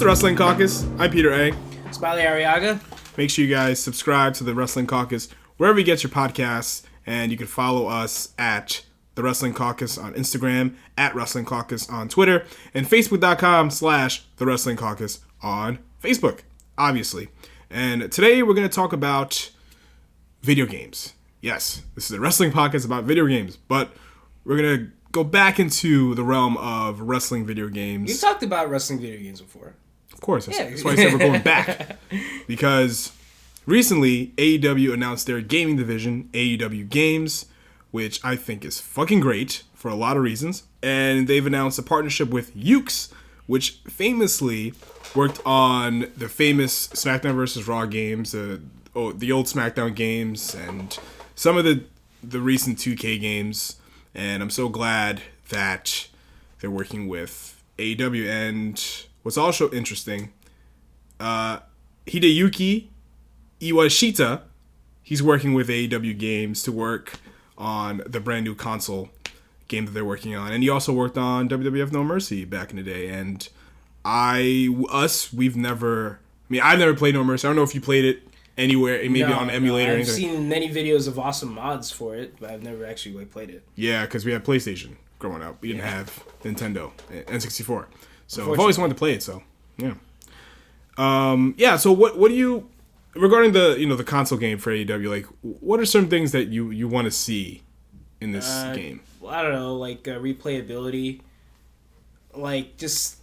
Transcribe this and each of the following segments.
the Wrestling Caucus. I'm Peter A. Smiley Arriaga. Make sure you guys subscribe to the Wrestling Caucus wherever you get your podcasts, and you can follow us at the Wrestling Caucus on Instagram, at Wrestling Caucus on Twitter, and Facebook.com/the Wrestling Caucus on Facebook, obviously. And today we're going to talk about video games. Yes, this is a wrestling podcast about video games, but we're going to go back into the realm of wrestling video games. You talked about wrestling video games before. Of course. That's why I said we're going back. Because recently, AEW announced their gaming division, AEW Games, which I think is fucking great for a lot of reasons. And they've announced a partnership with Ukes, which famously worked on the famous SmackDown vs. Raw games, the old SmackDown games, and some of the recent 2K games. And I'm so glad that they're working with AEW. And what's also interesting, Hideyuki Iwashita, he's working with AEW Games to work on the brand new console game that they're working on. And he also worked on WWF No Mercy back in the day. And I've never played No Mercy. I don't know if you played it anywhere, maybe on emulator. I've seen many videos of awesome mods for it, but I've never actually played it. Yeah, because we had PlayStation growing up. We didn't have Nintendo, N64. So I've always wanted to play it. So yeah, So what do you, regarding the console game for AEW? Like, what are some things that you want to see in this game? Well, I don't know, like replayability, like just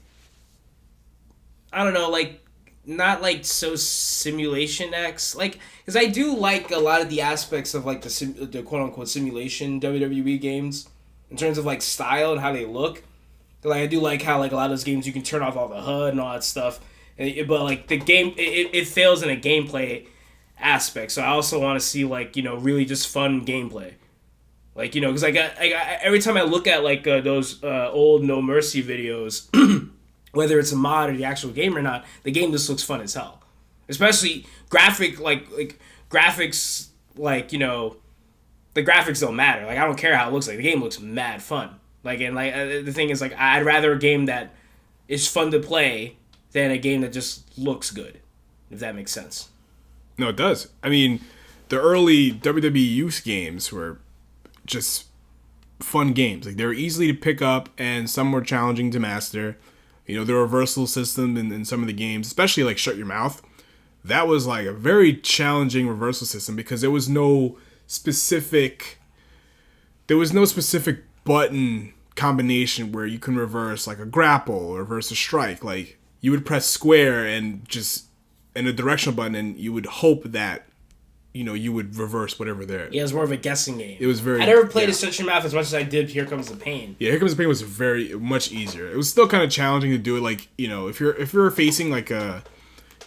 I don't know, like. Not like so simulation-X, like, because I do like a lot of the aspects of like the quote-unquote simulation WWE games in terms of like style and how they look. Like, I do like how like a lot of those games you can turn off all the HUD and all that stuff, but like the game it fails in a gameplay aspect. So I also want to see like really just fun gameplay, like because I every time I look at like those old No Mercy videos. Whether it's a mod or the actual game or not, the game just looks fun as hell. Especially graphics, the graphics don't matter. Like, I don't care how it looks like. The game looks mad fun. Like, and like the thing is, like, I'd rather a game that is fun to play than a game that just looks good, if that makes sense. No, it does. I mean, the early WWE Youth games were just fun games. Like, they were easy to pick up, and some were challenging to master. The reversal system in some of the games, especially like Shut Your Mouth, that was like a very challenging reversal system because there was no specific button combination where you can reverse like a grapple or reverse a strike. Like, you would press square and a directional button, and you would hope that you would reverse whatever there. Yeah, it was more of a guessing game. It was very. I never played Shut Your Mouth as much as I did Here Comes the Pain. Yeah, Here Comes the Pain was very much easier. It was still kind of challenging to do it. Like if you're facing like a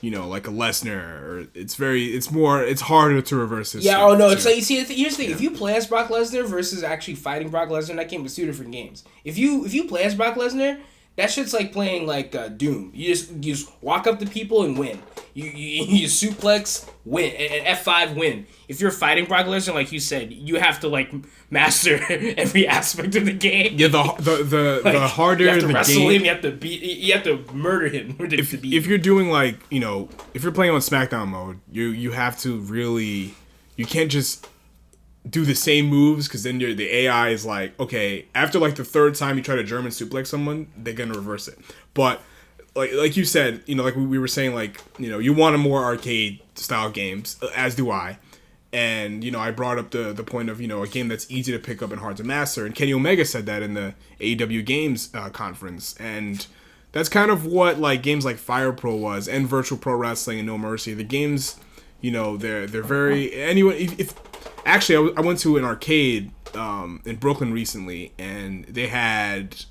like a Lesnar, or it's harder to reverse this. Yeah. Oh no, it's like you see. Here's the thing: if you play as Brock Lesnar versus actually fighting Brock Lesnar, that game was two different games. If you play as Brock Lesnar, that shit's like playing like Doom. You just walk up to people and win. You suplex, win, and F5 win. If you're fighting Brock Lesnar, like you said, you have to like master every aspect of the game. Yeah, the harder you have to the wrestle game. Him, you have to murder him. If you're doing like if you're playing on SmackDown mode, you have to really, you can't just do the same moves, because then the AI is like, okay, after like the third time you try to German suplex someone, they're gonna reverse it. But like you said, like we were saying, like you want a more arcade style games, as do I. And I brought up the point of a game that's easy to pick up and hard to master. And Kenny Omega said that in the AEW Games conference, and that's kind of what like games like Fire Pro was, and Virtual Pro Wrestling and No Mercy. The games, they're very if actually I went to an arcade in Brooklyn recently, and they had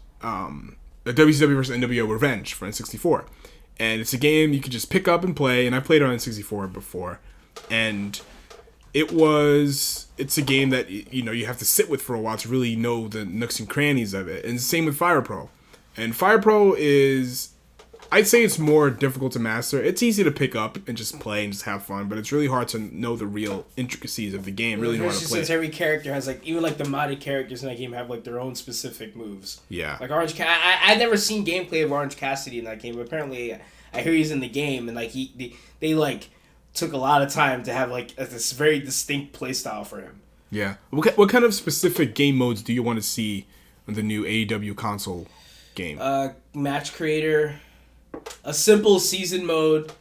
the WCW vs. NWO Revenge for N64, and it's a game you could just pick up and play. And I played it on N64 before, and it's a game that you have to sit with for a while to really know the nooks and crannies of it. And same with Fire Pro. And Fire Pro is, I'd say it's more difficult to master. It's easy to pick up and just play and just have fun, but it's really hard to know the real intricacies of the game, really know how to play. Since every character has, like, even like the modded characters in that game have like their own specific moves. Yeah. Like I've never seen gameplay of Orange Cassidy in that game, but apparently I hear he's in the game, and like they like took a lot of time to have like this very distinct play style for him. Yeah. What kind of specific game modes do you want to see in the new AEW console game? Match creator, a simple season mode,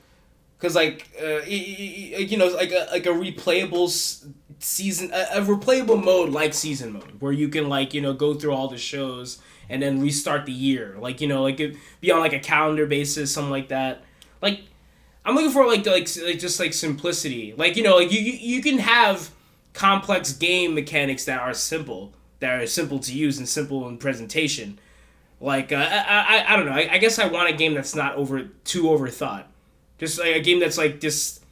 because like you know, like a replayable season, a replayable mode like season mode, where you can like, you know, go through all the shows and then restart the year, like, you know, like it be on like a calendar basis, something like that. Like, I'm looking for like just like simplicity, like, you know, like you can have complex game mechanics that are simple to use and simple in presentation. Like I don't know. I guess I want a game that's not too overthought. Just like a game that's like just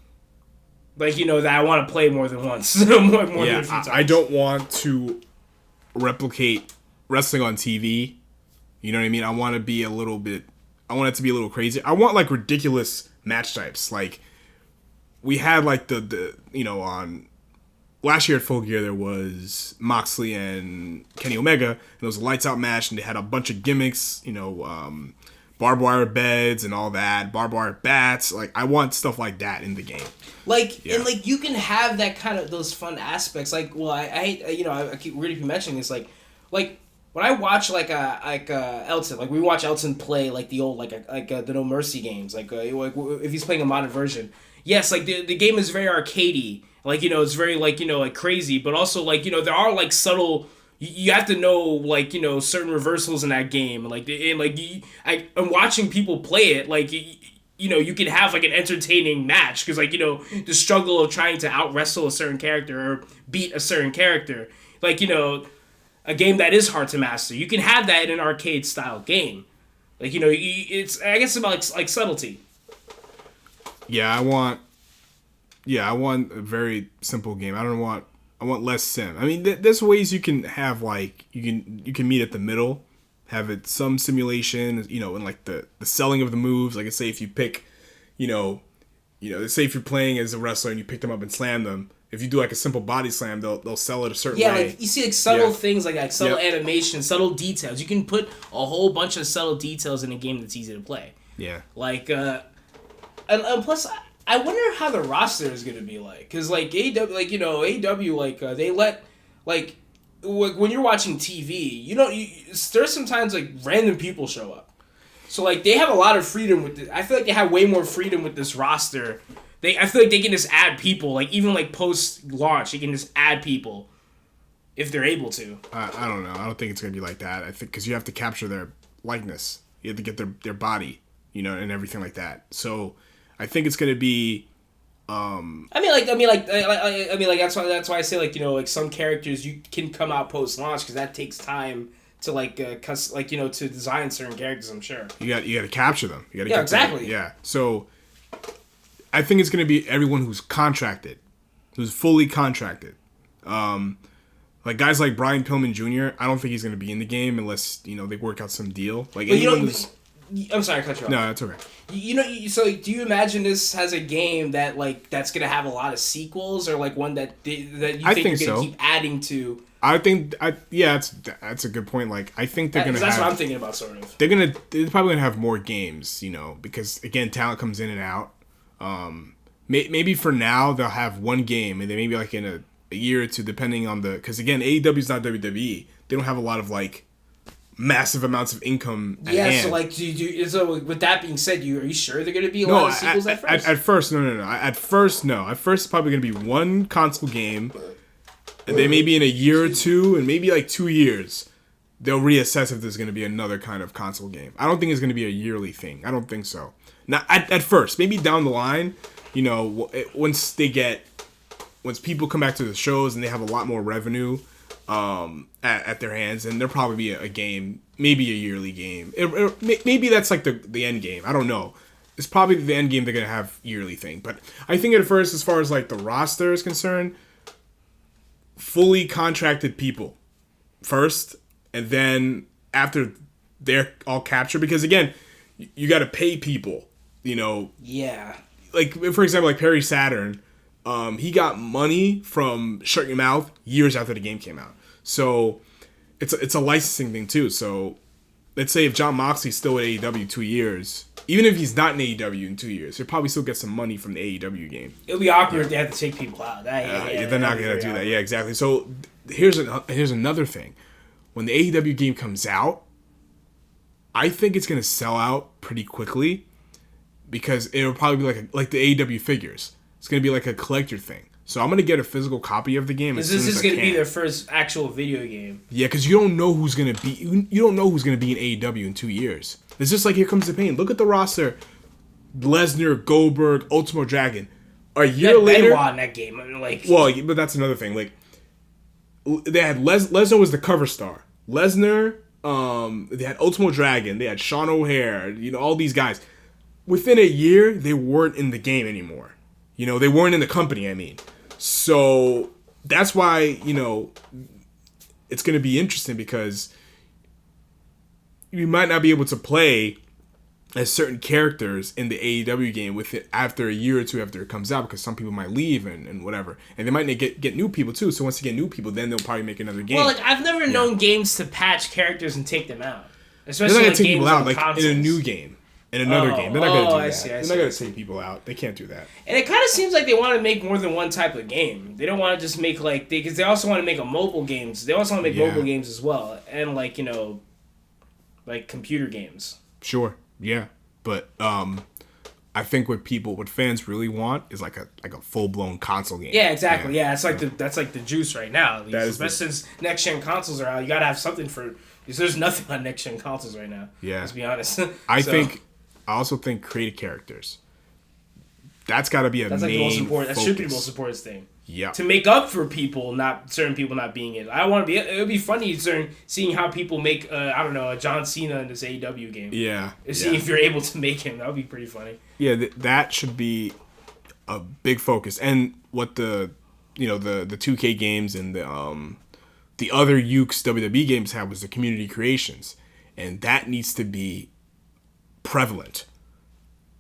like, you know, that I want to play more than once, more than a few times. I don't want to replicate wrestling on TV. You know what I mean? I want it to be a little crazy. I want like ridiculous match types. Like we had like the you know, on last year at Full Gear there was Moxley and Kenny Omega, and it was a lights out match, and they had a bunch of gimmicks, you know, barbed wire beds and all that, barbed wire bats. Like I want stuff like that in the game. Like, yeah. And like you can have that kind of those fun aspects. Like, well, I hate, you know, I keep really mentioning this. Like when I watch like Elton, like we watch Elton play like the old the No Mercy games. Like if he's playing a modern version, yes, like the game is very arcadey. Like, you know, it's very like, you know, like crazy, but also like, you know, there are like subtle. You have to know, like, you know, certain reversals in that game. Like, and like I'm watching people play it. Like, you know, you can have like an entertaining match because, like, you know, the struggle of trying to out wrestle a certain character or beat a certain character. Like, you know, a game that is hard to master. You can have that in an arcade style game. Like, you know, it's, I guess, about like subtlety. Yeah, I want a very simple game. I want less sim. I mean, there's ways you can have like you can meet at the middle, have it some simulation, you know, and like the selling of the moves. Like, say if you pick, you know, say if you're playing as a wrestler and you pick them up and slam them. If you do like a simple body slam, they'll sell it a certain way. Yeah, like you see like subtle things like subtle animation, subtle details. You can put a whole bunch of subtle details in a game that's easy to play. Yeah. Like, and plus, I wonder how the roster is gonna be like, cause like AEW, like, you know, AEW, like they let like when you're watching TV, you know, there's sometimes like random people show up, so like they have a lot of freedom with this. I feel like they have way more freedom with this roster. I feel like they can just add people, like even like post launch, they can just add people if they're able to. I don't know. I don't think it's gonna be like that. I think because you have to capture their likeness, you have to get their body, you know, and everything like that. So I think it's gonna be. I mean, that's why I say, like, you know, like some characters you can come out post launch because that takes time to like you know, to design certain characters. I'm sure you got to capture them. You got to get exactly them. Yeah. So I think it's gonna be everyone who's contracted, who's fully contracted. Like guys like Brian Pillman Jr. I don't think he's gonna be in the game unless, you know, they work out some deal. Like anyone who's. I'm sorry, I cut you off. No, that's okay. You know, so do you imagine this as a game that like that's gonna have a lot of sequels, or like one that you think you're gonna keep adding to? I think that's a good point. Like I think they're gonna. That's what I'm thinking about, sort of. They're probably gonna have more games, you know, because again, talent comes in and out. Maybe for now they'll have one game, and then maybe like in a year or two, depending on because again, AEW's not WWE. They don't have a lot of like massive amounts of income at hand. So like, so with that being said, are you sure they're going to be a lot of sequels at first? At first, no. At first, no. At first, it's probably going to be one console game, and then maybe in a year or two, and maybe like 2 years, they'll reassess if there's going to be another kind of console game. I don't think it's going to be a yearly thing. I don't think so. Not at first. Maybe down the line, you know, once people come back to the shows and they have a lot more revenue at their hands, and there'll probably be a game, maybe a yearly game. Maybe that's like the end game. I don't know. It's probably the end game they're gonna have yearly thing. But I think at first, as far as like the roster is concerned, fully contracted people first, and then after they're all captured, because again, you got to pay people. You know. Yeah. Like for example, like Perry Saturn. He got money from Shut Your Mouth years after the game came out. So it's a licensing thing too. So let's say if John Moxley's still at AEW 2 years, even if he's not in AEW in 2 years, he'll probably still get some money from the AEW game. It'll be awkward if they have to take people out. They're not gonna do that. Yeah, exactly. So here's another thing. When the AEW game comes out, I think it's gonna sell out pretty quickly because it'll probably be like the AEW figures. It's gonna be like a collector thing. So I'm gonna get a physical copy of the game. This is gonna be their first actual video game. Yeah, because you don't know who's gonna be. You don't know who's gonna be in AEW in 2 years. It's just like Here Comes the Pain. Look at the roster: Lesnar, Goldberg, Ultimo Dragon. A year later, Benoit in that game. I mean, like, well, but that's another thing. Like they had Lesnar was the cover star. Lesnar. They had Ultimo Dragon. They had Sean O'Hare. All these guys. Within a year, they weren't in the game anymore. They weren't in the company. I mean. So that's why, it's going to be interesting because you might not be able to play as certain characters in the AEW game with it after a year or two after it comes out because some people might leave and whatever. And they might get new people too. So once they get new people, then they'll probably make another game. Well, I've never known games to patch characters and take them out. Especially they're not going to take people out in a new game. In another game. They're not going to do that. They're not going to take people out. They can't do that. And it kind of seems like they want to make more than one type of game. They don't want to just make because they also want to make mobile games. They also want to make mobile games as well. And computer games. Sure. Yeah. But I think what fans really want is like a full-blown console game. Yeah, exactly. Yeah, it's that's like the juice right now. Especially since next-gen consoles are out, you got to have something because there's nothing on next-gen consoles right now. Yeah. Let's be honest. I also think creative characters. That's got to be that's main the most important. Focus. That should be the most important thing. Yeah. To make up for certain people not being in. I want to be. It would be funny seeing how people make a John Cena in this AEW game. Yeah. Seeing if you're able to make him, that would be pretty funny. Yeah, that should be a big focus. And what the 2K games and the other Ukes WWE games have was the community creations, and that needs to be prevalent.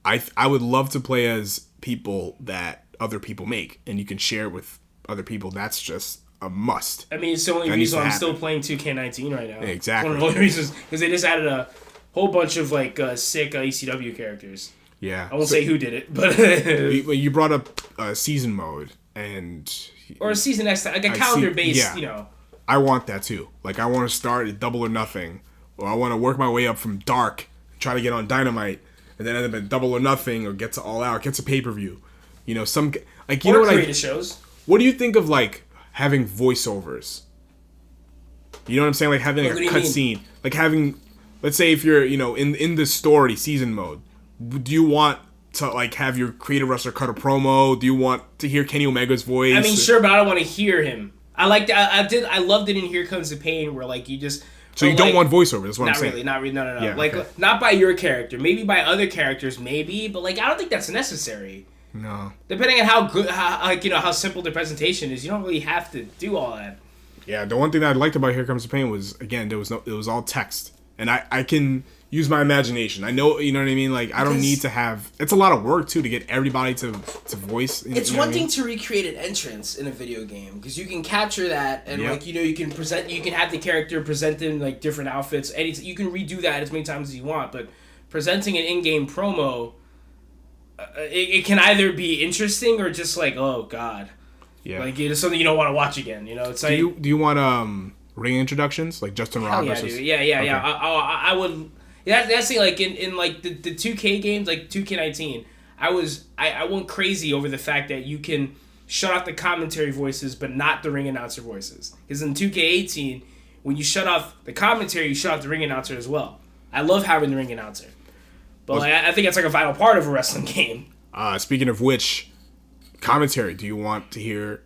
I would love to play as people that other people make, and you can share with other people. That's just a must. I mean, it's the only reason I'm still playing 2K19 right now. Exactly. One of the only reasons because they just added a whole bunch of sick ECW characters. Yeah. I won't say who did it, but you brought up season mode or a season X, like a calendar based. I want that too. I want to start at Double or Nothing, or I want to work my way up from Dark, try to get on Dynamite, and then end up at Double or Nothing, or get to All Out, get to pay-per-view. Shows. What do you think of having voiceovers? You know what I'm saying? Having a cutscene, having, let's say if you're in the story season mode, do you want to have your creative wrestler cut a promo? Do you want to hear Kenny Omega's voice? I mean, sure, but I don't want to hear him. I loved it in Here Comes the Pain where you just. So you don't want voiceover? That's what I'm saying. Not really. No. Yeah, okay. Not by your character. Maybe by other characters. Maybe, but I don't think that's necessary. No. Depending on how good, how simple the presentation is, you don't really have to do all that. Yeah, the one thing that I liked about Here Comes the Pain was it was all text, and I can use my imagination. I know, you know what I mean? I don't need to have. It's a lot of work too to get everybody to voice. It's one thing to recreate an entrance in a video game because you can capture that and you can present. You can have the character present in different outfits. You can redo that as many times as you want. But presenting an in-game promo, it can either be interesting or just oh god, it's something you don't want to watch again. It's do you want ring introductions Justin Rock versus? Dude. Yeah. I would. Yeah, that's the thing. In the 2K games, 2K19, I went crazy over the fact that you can shut off the commentary voices, but not the ring announcer voices. Because in 2K18, when you shut off the commentary, you shut off the ring announcer as well. I love having the ring announcer, but I think it's a vital part of a wrestling game. Speaking of which, commentary. Do you want to hear?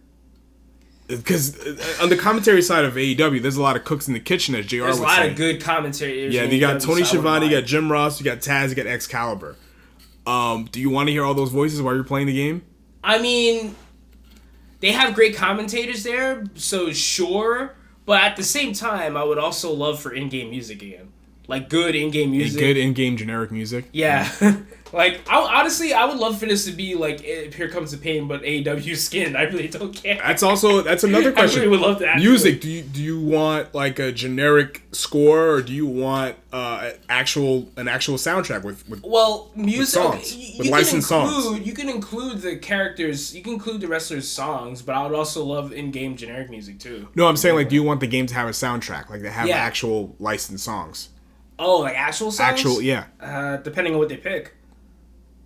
Because on the commentary side of AEW, there's a lot of cooks in the kitchen, as JR would say. There's a lot of good commentary. Yeah, you got Tony Schiavone, you got Jim Ross, you got Taz, you got Excalibur. Do you want to hear all those voices while you're playing the game? I mean, they have great commentators there, so sure. But at the same time, I would also love for in-game music again. Good in-game music. Good in-game generic music? Yeah. Like, honestly, I would love for this to be like Here Comes the Pain, but AEW skin. I really don't care. That's another question. I really would love that. Music. Do you want like a generic score, or do you want an actual soundtrack with music with songs, you with licensed songs? You can include the characters. You can include the wrestlers' songs, but I would also love in-game generic music too. No, I'm saying like, do you want the game to have a soundtrack, like they have actual licensed songs? Oh, like actual songs? Yeah. Depending on what they pick.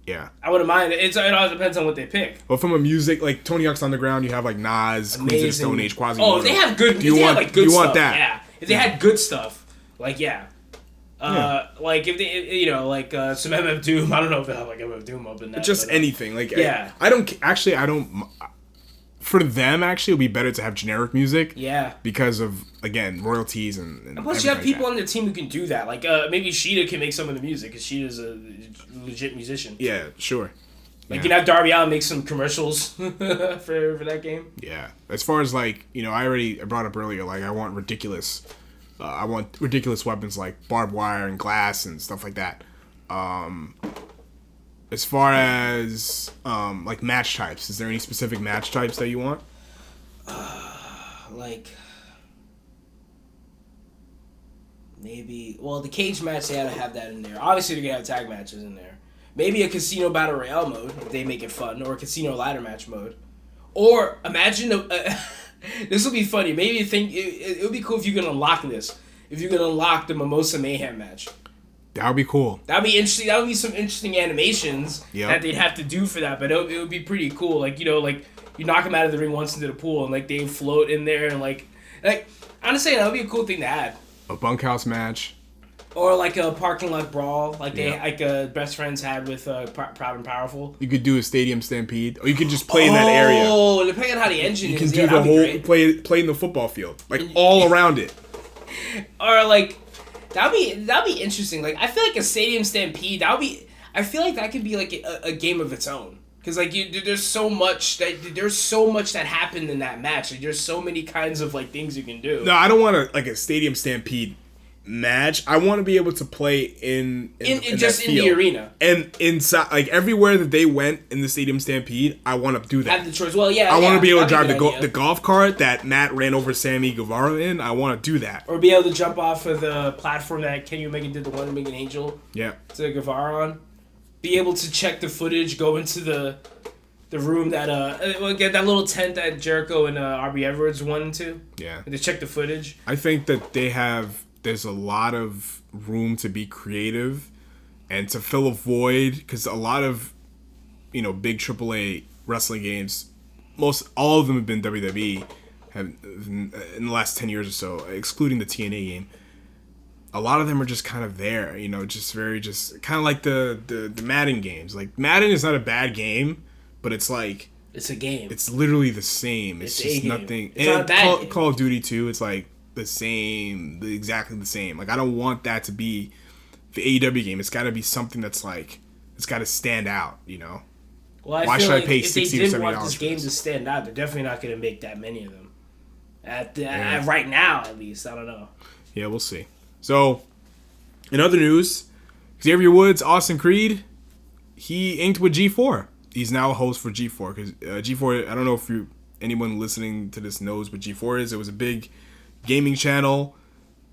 Yeah. I wouldn't mind. It all depends on what they pick. Well, from a music, like Tony Hawk's Underground, you have like Nas, Queens of the Stone Age, Quasimodo. Oh, if they have good. Do you want that? Yeah. If they had good stuff, like like if they, some MF Doom. I don't know if they have like MF Doom up in that. Just anything, like yeah. I don't. For them, actually, it would be better to have generic music. Yeah. Because of, again, royalties and plus you have people on the team who can do that. Like maybe Sheeta can make some of the music because Sheeta's a legit musician. Yeah, sure. Like you can have Darby Allin make some commercials for that game. Yeah. As far as like, I brought up earlier, like I want ridiculous weapons like barbed wire and glass and stuff like that. As far as like match types, is there any specific match types that you want? Maybe. Well, the cage match, they had to have that in there. Obviously, they're gonna have tag matches in there. Maybe a casino battle royale mode if they make it fun, or a casino ladder match mode. Or imagine this will be funny. Maybe you think it would be cool if you can unlock this. If you can unlock the Mimosa Mayhem match. That would be cool. That would be interesting. That would be some interesting animations that they'd have to do for that. But it would be pretty cool. Like, like you knock them out of the ring once into the pool and like they float in there and like honestly, that would be a cool thing to add. A bunkhouse match. Or like a parking lot brawl, like Best Friends had with Proud and Powerful. You could do a stadium stampede, or you could just play in that area. Oh, depending on how the engine you is, can do the whole play in the football field, like all around it. Or like that'd be interesting. Like I feel like a stadium stampede. I feel like that could be like a game of its own. Because like there's so much that happened in that match. Like, there's so many kinds of like things you can do. No, I don't want a stadium stampede match. I want to be able to play in the arena and inside, like everywhere that they went in the stadium stampede. I want to do that. Have the choice. Well, yeah. I want to be able to drive the golf cart that Matt ran over Sammy Guevara in. I want to do that, or be able to jump off of the platform that Kenny Omega did the One Omega Angel. Yeah. To Guevara on. Be able to check the footage. Go into the room that get that little tent that Jericho and RB Edwards went into. Yeah. And to check the footage. I think that there's a lot of room to be creative and to fill a void, because a lot of big AAA wrestling games, all of them have been WWE, have in the last 10 years or so, excluding the TNA game. A lot of them are just kind of there, just kind of like the Madden games. Like Madden is not a bad game, but it's like it's a game. It's literally the same. It's just nothing. It's not a bad game. Call of Duty 2, it's like the same, exactly the same. Like I don't want that to be the AEW game. It's got to be something that's like, it's got to stand out. Well, why should I pay $60 or $70? If they did want this game to stand out, they're definitely not going to make that many of them. At right now, at least, I don't know. Yeah, we'll see. So, in other news, Xavier Woods, Austin Creed, he inked with G4. He's now a host for G4, because G4, I don't know if anyone listening to this knows what G4 is. It was a big gaming channel.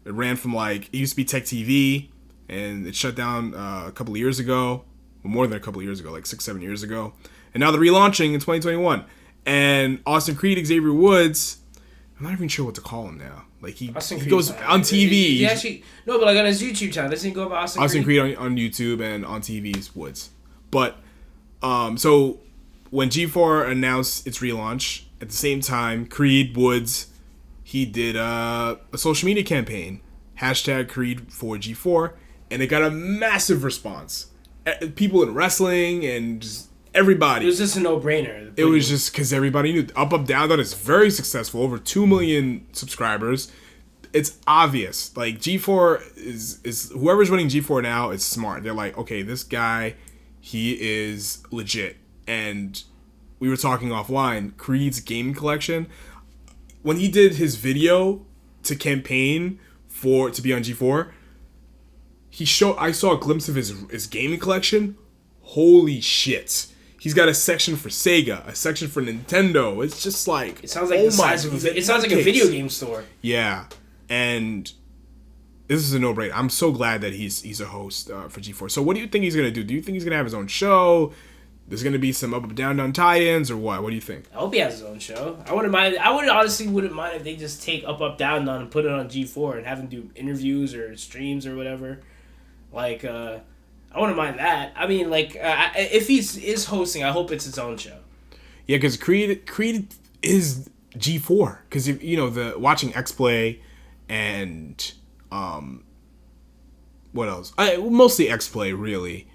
It ran from it used to be Tech TV, and it shut down a couple of years ago. Well, more than a couple of years ago, like 6-7 years ago. And now they're relaunching in 2021. And Austin Creed, Xavier Woods, I'm not even sure what to call him now. Like he goes on TV. But like on his YouTube channel, doesn't he go about Austin Creed on YouTube, and on TV is Woods. But so when G4 announced its relaunch, at the same time, Creed Woods, he did a social media campaign, #Creed4G4, and it got a massive response. People in wrestling and just everybody. It was just a no-brainer. It was just because everybody knew. Up, Down, Down is very successful. Over 2 million subscribers. It's obvious. Like, G4 is whoever's running G4 now is smart. They're like, okay, this guy, he is legit. And we were talking offline, Creed's gaming collection, when he did his video to campaign to be on G4, I saw a glimpse of his gaming collection. holy shit. He's got a section for Sega, a section for Nintendo. It's just like, it sounds like the size of it sounds like a video game store. Yeah, and this is a no-brainer. I'm so glad that he's a host for G4. So what do you think he's gonna do? Do you think he's gonna have his own show? There's gonna be some up, down tie-ins, or what? What do you think? I hope he has his own show. I wouldn't mind. I honestly wouldn't mind if they just take up, down and put it on G4 and have him do interviews or streams or whatever. Like, I wouldn't mind that. I mean, like, if is hosting, I hope it's his own show. Yeah, because Creed is G4. Because the watching X Play and what else? Mostly X Play, really.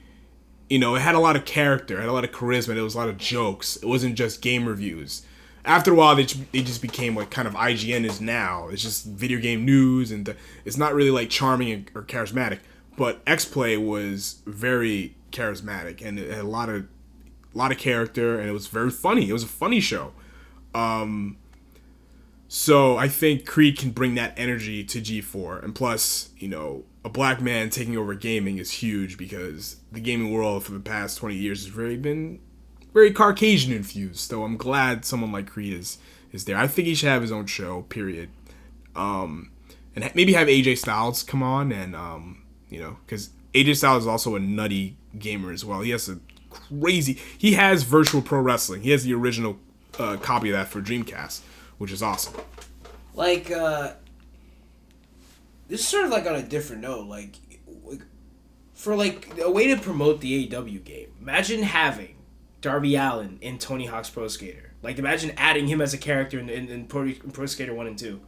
It had a lot of character, it had a lot of charisma, there was a lot of jokes. It wasn't just game reviews. After a while, they just became what kind of IGN is now. It's just video game news, and it's not really like charming or charismatic. But X-Play was very charismatic, and it had a lot of character, and it was very funny. It was a funny show. So I think Creed can bring that energy to G4, and plus, a black man taking over gaming is huge because the gaming world for the past 20 years has really been very Caucasian infused. So I'm glad someone like Creed is there. I think he should have his own show, period. And maybe have AJ Styles come on, and because AJ Styles is also a nutty gamer as well. He has he has Virtual Pro Wrestling. He has the original copy of that for Dreamcast, which is awesome. Like, this is sort of like on a different note, like for like a way to promote the AEW game. Imagine having Darby Allin in Tony Hawk's Pro Skater. Like, imagine adding him as a character in Pro Skater 1 and 2.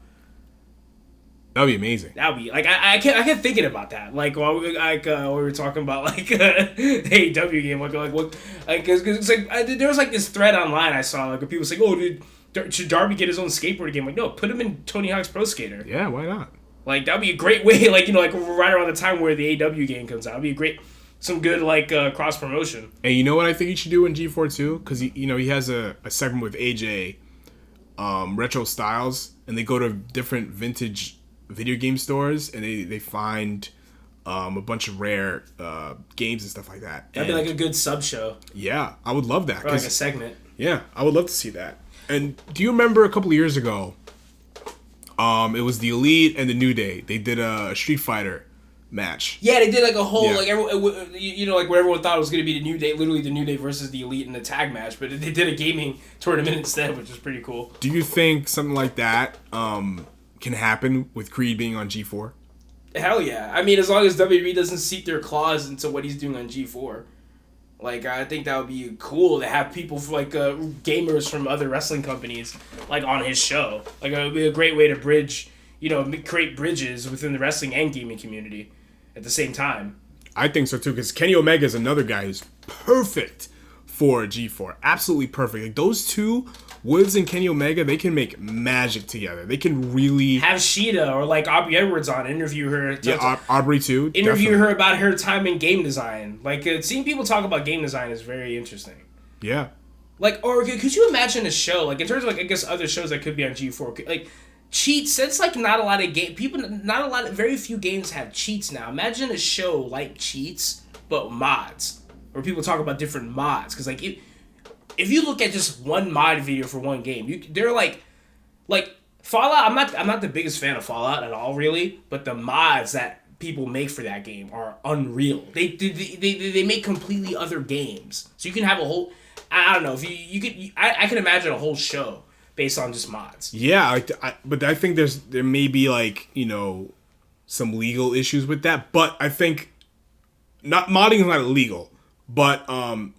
That would be amazing. That would be like I kept thinking about that. Like while we were talking about like the AEW game, like what, like cause it's like there was like this thread online I saw like where people saying, "Oh, dude, should Darby get his own skateboard game?" Like, no, put him in Tony Hawk's Pro Skater. Yeah, why not? Like, that'd be a great way, like, like right around the time where the AEW game comes out. It'd be some good, like, cross promotion. And you know what I think he should do in G4 too? Because, he has a segment with AJ, Retro Styles, and they go to different vintage video game stores, and they find a bunch of rare games and stuff like that. That'd be like a good sub show. Yeah, I would love that. Or like a segment. Yeah, I would love to see that. And do you remember a couple of years ago, it was the Elite and the New Day. They did a Street Fighter match. Yeah, they did like a whole like like where everyone thought it was going to be the New Day, literally the New Day versus the Elite in a tag match, but they did a gaming tournament instead, which is pretty cool. Do you think something like that can happen with Creed being on G4? Hell yeah! I mean, as long as WWE doesn't seep their claws into what he's doing on G4. Like, I think that would be cool to have people like gamers from other wrestling companies like on his show. Like, it would be a great way to bridge, create bridges within the wrestling and gaming community at the same time. I think so too, because Kenny Omega is another guy who's perfect for G4. Absolutely perfect. Like, those two, Woods and Kenny Omega, they can make magic together. They can really have Sheeta or like Aubrey Edwards on, interview her. Aubrey too. Interview her about her time in game design. Like, seeing people talk about game design is very interesting. Yeah. Like, or could you imagine a show like in terms of like I guess other shows that could be on G4, like cheats? Since like not a lot of very few games have cheats now. Imagine a show like Cheats but mods, where people talk about different mods, because like if you look at just one mod video for one game, they're like Fallout. I'm not the biggest fan of Fallout at all, really, but the mods that people make for that game are unreal. They make completely other games, so you can have a whole. I don't know if you could. I can imagine a whole show based on just mods. Yeah, but I think there may be like some legal issues with that, but I think modding is not illegal. But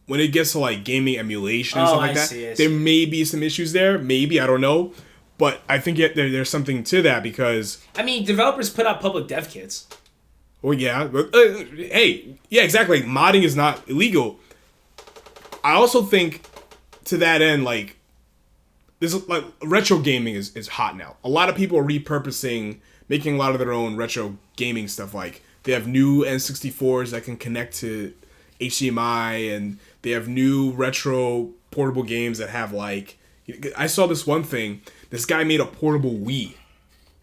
when it gets to like gaming emulation and stuff like that, there may be some issues there. Maybe, I don't know. But I think there's something to that, because I mean, developers put out public dev kits. Well, yeah, but hey, yeah, exactly. Modding is not illegal. I also think to that end, like this, like retro gaming is hot now. A lot of people are repurposing, making a lot of their own retro gaming stuff. Like they have new N64s that can connect to HDMI, and they have new retro portable games that have like. I saw this one thing. This guy made a portable Wii,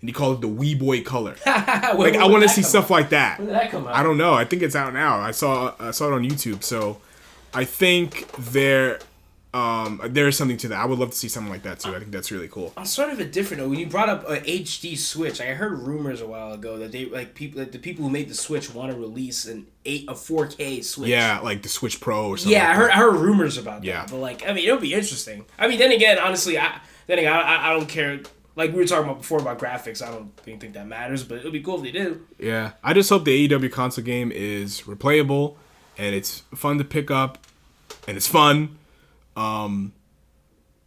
and he called it the Wii Boy Color. Like I want to see stuff like that. When did that come out? I don't know. I think it's out now. I saw it on YouTube. So I think there is something to that. I would love to see something like that too. I think that's really cool. On sort of a different note, when you brought up a HD Switch, I heard rumors a while ago that the people who made the Switch want to release a 4K Switch. Yeah, like the Switch Pro or something. Yeah, like I heard rumors about yeah. that. But like, I mean, it'll be interesting. I mean, then again, honestly, I don't care. Like we were talking about before about graphics, I don't think that matters. But it'll be cool if they do. Yeah, I just hope the AEW console game is replayable and it's fun to pick up and it's fun.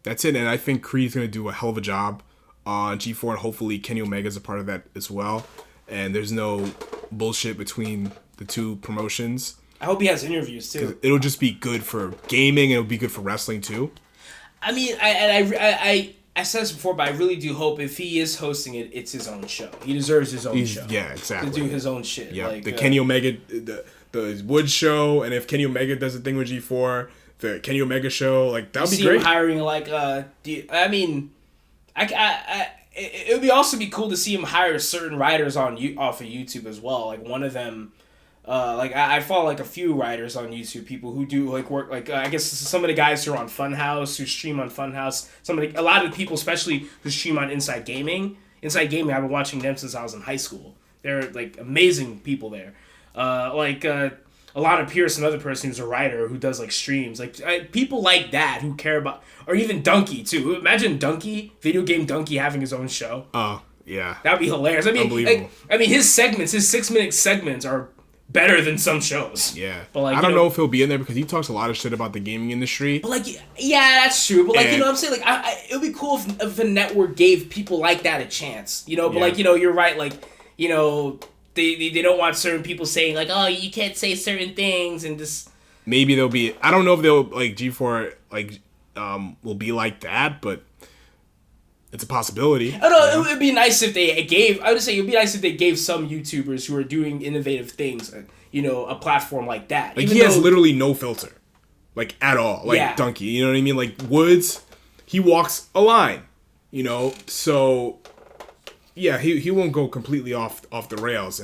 That's it, and I think Creed's gonna do a hell of a job on G4, and hopefully Kenny Omega's a part of that as well. And there's no bullshit between the two promotions. I hope he has interviews too. It'll just be good for gaming, and it'll be good for wrestling too. I mean, I said this before, but I really do hope if he is hosting it, it's his own show. He deserves his own show. Yeah, exactly. To do his own shit. Yeah, like, the Kenny Omega, the Woods show, and if Kenny Omega does a thing with G4. The Kenny Omega show, like that would be great. Him hiring like, it would be also be cool to see him hire certain writers off of YouTube as well. Like one of them, like I follow like a few writers on YouTube, people who do like work like I guess some of the guys who are on Funhouse, who stream on Funhouse. A lot of the people, especially who stream on Inside Gaming. Inside Gaming, I've been watching them since I was in high school. They're like amazing people there. Alana Pierce, another person who's a writer who does like streams, like people like that who care about, or even Donkey too. Imagine Donkey, video game Donkey, having his own show. Oh yeah, that'd be hilarious. I mean, his 6-minute segments are better than some shows. Yeah, but like I don't know if he'll be in there because he talks a lot of shit about the gaming industry. But like, yeah, that's true. But like, you know what I'm saying? Like, it would be cool if a network gave people like that a chance. You know, but like, you know, you're right. Like, you know. They don't want certain people saying like, oh, you can't say certain things and just maybe they'll be. I don't know if they'll like G4 like will be like that, but it's a possibility. Oh no, it would be nice if they gave. I would say it would be nice if they gave some YouTubers who are doing innovative things, you know, a platform like that. Like he has literally no filter, like at all. Like Donkey, you know what I mean? Like Woods, he walks a line, you know, so. Yeah, he won't go completely off the rails,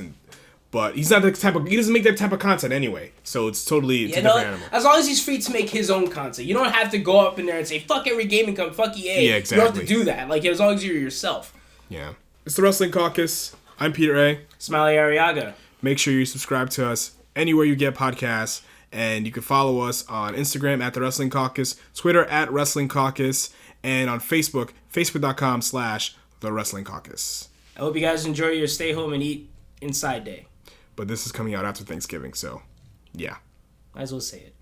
but he's not the type of he doesn't make that type of content anyway. So it's a different animal. As long as he's free to make his own content, you don't have to go up in there and say fuck every gaming company, fuck EA. Yeah, exactly. You don't have to do that. Like as long as you're yourself. Yeah, it's the Wrestling Caucus. I'm Peter A. Smiley Arriaga. Make sure you subscribe to us anywhere you get podcasts, and you can follow us on Instagram at the Wrestling Caucus, Twitter at Wrestling Caucus, and on Facebook, facebook.com/The Wrestling Caucus. I hope you guys enjoy your stay home and eat inside day. But this is coming out after Thanksgiving, so yeah. Might as well say it.